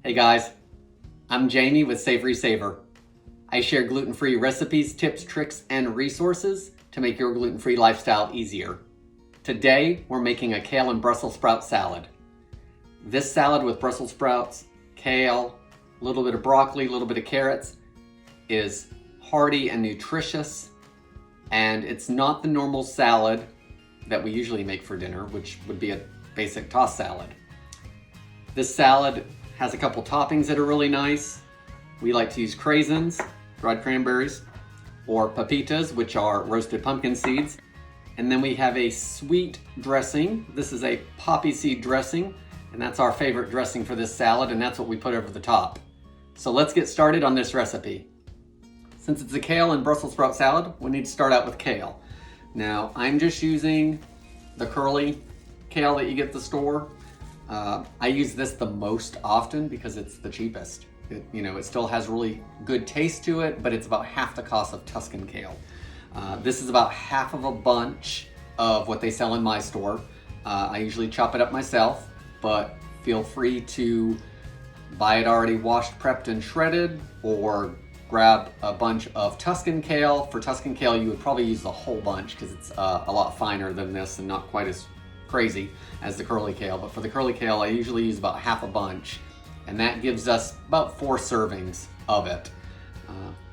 Hey guys, I'm Jamie with SavorySaver. I share gluten-free recipes, tips, tricks, and resources to make your gluten-free lifestyle easier. Today, we're making a kale and Brussels sprout salad. This salad with Brussels sprouts, kale, a little bit of broccoli, a little bit of carrots is hearty and nutritious, and it's not the normal salad that we usually make for dinner, which would be a basic tossed salad. This salad has a couple toppings that are really nice. We like to use craisins, dried cranberries, or pepitas, which are roasted pumpkin seeds. And then we have a sweet dressing. This is a poppy seed dressing, and that's our favorite dressing for this salad, and that's what we put over the top. So let's get started on this recipe. Since it's a kale and Brussels sprout salad, we need to start out with kale. Now, I'm just using the curly kale that you get at the store. I use this the most often because it's the cheapest. It still has really good taste to it, but it's about half the cost of Tuscan kale. This is about half of a bunch of what they sell in my store. I usually chop it up myself, but feel free to buy it already washed, prepped, and shredded, or grab a bunch of Tuscan kale. For Tuscan kale, you would probably use the whole bunch because it's a lot finer than this and not quite as crazy as the curly kale. But for the curly kale, I usually use about half a bunch, and that gives us about 4 servings of it.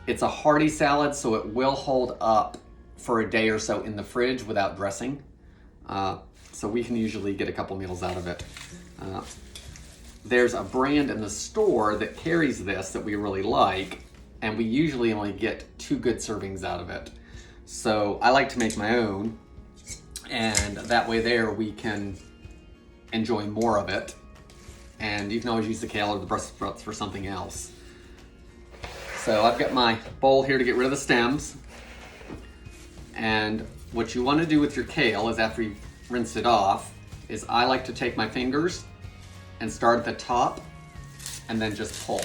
It's a hearty salad, so it will hold up for a day or so in the fridge without dressing. So we can usually get a couple meals out of it. There's a brand in the store that carries this that we really like, and we usually only get 2 good servings out of it. So I like to make my own, and that way there we can enjoy more of it. And you can always use the kale or the Brussels sprouts for something else. So I've got my bowl here to get rid of the stems. And what you want to do with your kale is, after you've rinsed it off, is I like to take my fingers and start at the top and then just pull.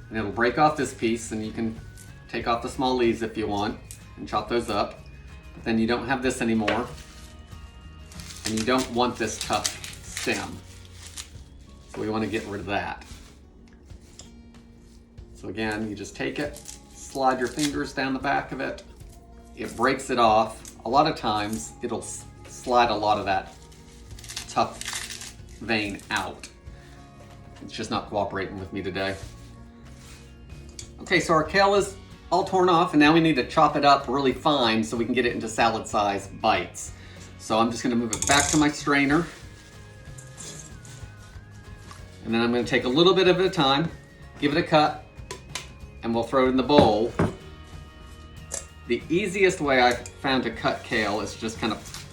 And it'll break off this piece, and you can take off the small leaves if you want and chop those up. But then you don't have this anymore, and you don't want this tough stem. So we want to get rid of that. So again, you just take it, slide your fingers down the back of it. It breaks it off. A lot of times it'll slide a lot of that tough vein out. It's just not cooperating with me today. Okay, so our kale is all torn off, and now we need to chop it up really fine so we can get it into salad-sized bites. So I'm just going to move it back to my strainer, and then I'm going to take a little bit at a time, give it a cut, and we'll throw it in the bowl. The easiest way I've found to cut kale is just kind of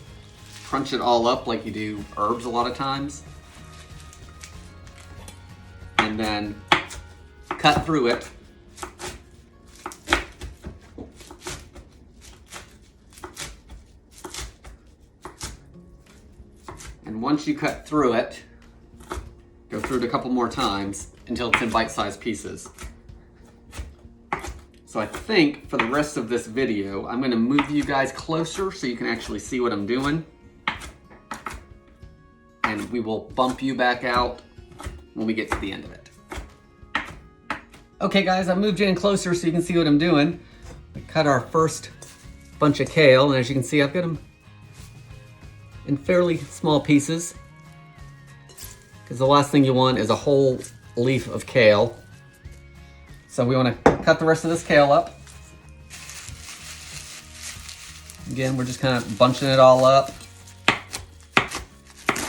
crunch it all up like you do herbs a lot of times, and then cut through it. And once you cut through it, go through it a couple more times until it's in bite-sized pieces. So I think for the rest of this video, I'm gonna move you guys closer so you can actually see what I'm doing. And we will bump you back out when we get to the end of it. Okay guys, I moved you in closer so you can see what I'm doing. We cut our first bunch of kale, and as you can see, I've got them in fairly small pieces, because the last thing you want is a whole leaf of kale. So we want to cut the rest of this kale up. Again, we're just kind of bunching it all up.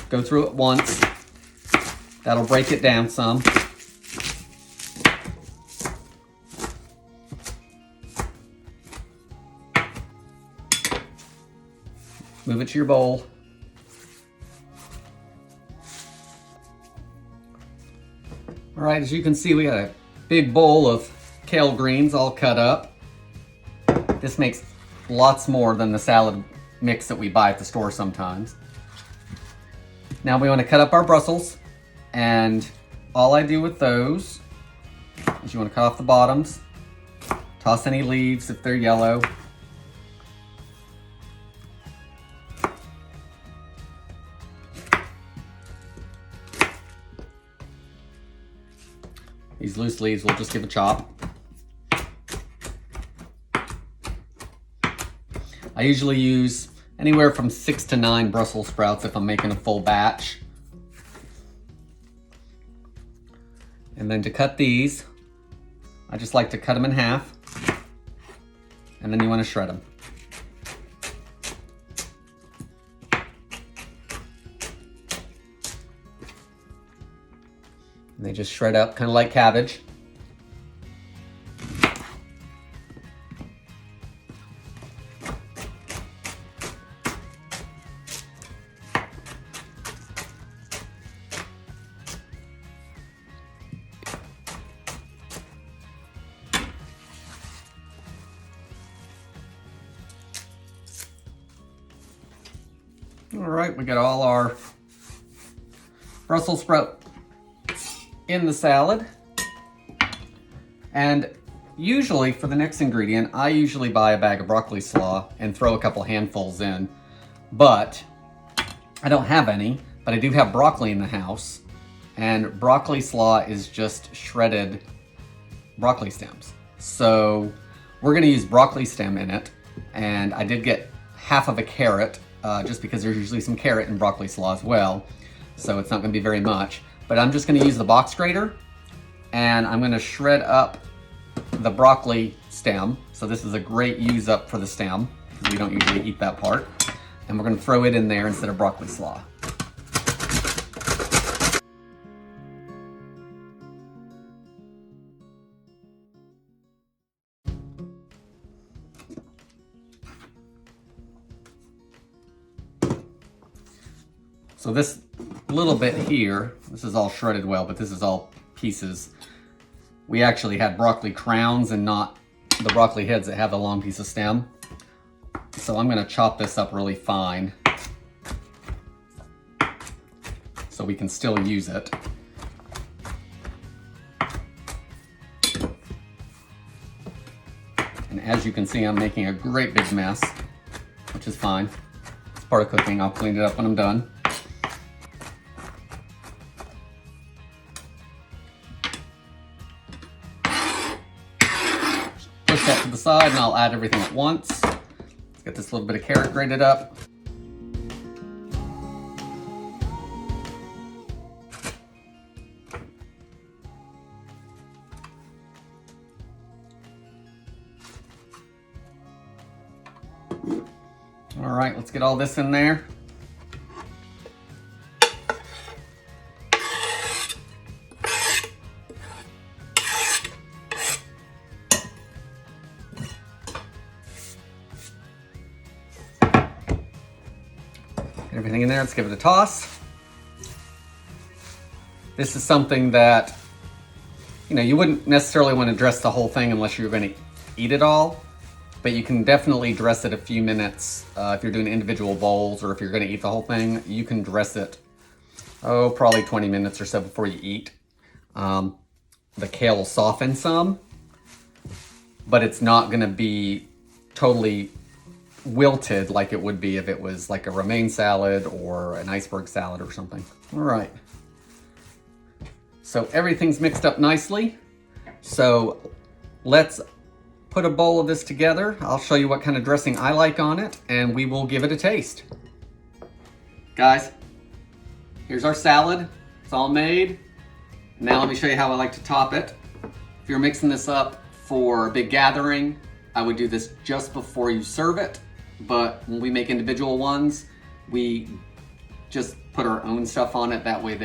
Go through it once. That'll break it down some. Move it to your bowl. All right, as you can see, we got a big bowl of kale greens all cut up. This makes lots more than the salad mix that we buy at the store sometimes. Now we want to cut up our Brussels, and all I do with those is you want to cut off the bottoms, toss any leaves if they're yellow. These loose leaves we'll just give a chop. I usually use anywhere from 6 to 9 Brussels sprouts if I'm making a full batch. And then to cut these, I just like to cut them in half, and then you want to shred them. And they just shred up, kind of like cabbage. All right, we got all our Brussels sprout in the salad. And usually for the next ingredient, I usually buy a bag of broccoli slaw and throw a couple handfuls in. But I don't have any, but I do have broccoli in the house. And broccoli slaw is just shredded broccoli stems. So we're gonna use broccoli stem in it. And I did get half of a carrot, just because there's usually some carrot in broccoli slaw as well. So it's not gonna be very much. But I'm just gonna use the box grater, and I'm gonna shred up the broccoli stem. So this is a great use up for the stem, because we don't usually eat that part. And we're gonna throw it in there instead of broccoli slaw. So this little bit here, this is all shredded well, but this is all pieces. We actually had broccoli crowns and not the broccoli heads that have the long piece of stem. So I'm gonna chop this up really fine so we can still use it. And as you can see, I'm making a great big mess, which is fine. It's part of cooking. I'll clean it up when I'm done. Push that to the side and I'll add everything at once. Let's get this little bit of carrot grated up. All right, let's get all this in there. Get everything in there, let's give it a toss. This is something that, you wouldn't necessarily want to dress the whole thing unless you're going to eat it all. But you can definitely dress it a few minutes. If you're doing individual bowls or if you're gonna eat the whole thing, you can dress it, probably 20 minutes or so before you eat. The kale will soften some, but it's not gonna be totally wilted like it would be if it was like a romaine salad or an iceberg salad or something. All right. So everything's mixed up nicely. So let's put a bowl of this together. I'll show you what kind of dressing I like on it, and we will give it a taste. Guys, here's our salad. It's all made. Now let me show you how I like to top it. If you're mixing this up for a big gathering, I would do this just before you serve it. But when we make individual ones, we just put our own stuff on it. That way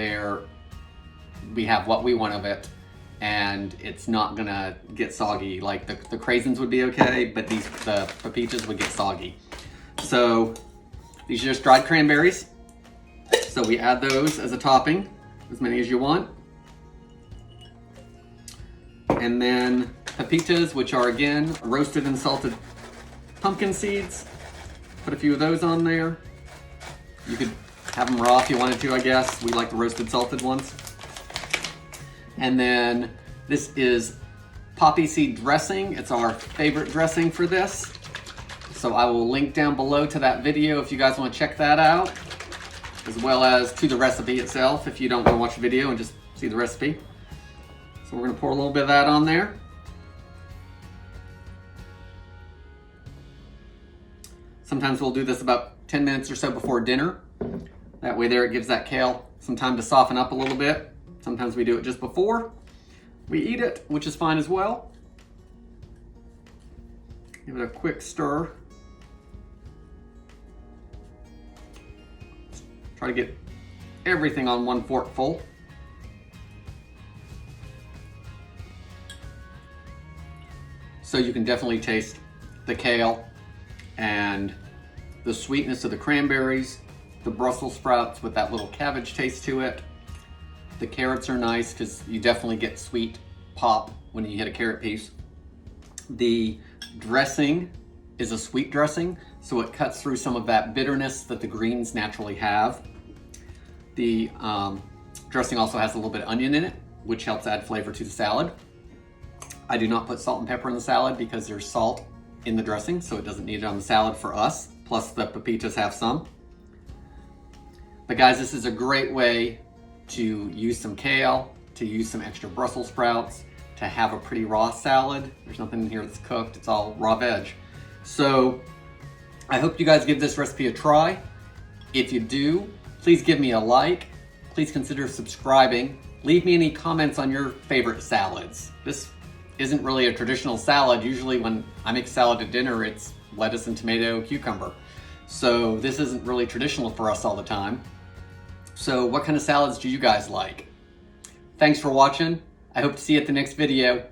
we have what we want of it, and it's not gonna get soggy. Like the craisins would be okay, but the peaches would get soggy. So these are just dried cranberries. So we add those as a topping, as many as you want. And then pepitas, which are again, roasted and salted pumpkin seeds. Put a few of those on there. You could have them raw if you wanted to, I guess. We like the roasted salted ones. And then this is poppy seed dressing. It's our favorite dressing for this. So I will link down below to that video if you guys want to check that out, as well as to the recipe itself if you don't want to watch the video and just see the recipe. So we're gonna pour a little bit of that on there. Sometimes we'll do this about 10 minutes or so before dinner. That way there it gives that kale some time to soften up a little bit. Sometimes we do it just before we eat it, which is fine as well. Give it a quick stir. Try to get everything on one forkful. So you can definitely taste the kale and the sweetness of the cranberries, the Brussels sprouts with that little cabbage taste to it. The carrots are nice because you definitely get sweet pop when you hit a carrot piece. The dressing is a sweet dressing, so it cuts through some of that bitterness that the greens naturally have. The dressing also has a little bit of onion in it, which helps add flavor to the salad. I do not put salt and pepper in the salad because there's salt in the dressing, so it doesn't need it on the salad for us. Plus the pepitas have some. But guys, this is a great way to use some kale, to use some extra Brussels sprouts, to have a pretty raw salad. There's nothing in here that's cooked, it's all raw veg. So I hope you guys give this recipe a try. If you do, please give me a like. Please consider subscribing. Leave me any comments on your favorite salads. This isn't really a traditional salad. Usually when I make salad at dinner, it's lettuce and tomato, cucumber. So this isn't really traditional for us all the time. So what kind of salads do you guys like? Thanks for watching. I hope to see you at the next video.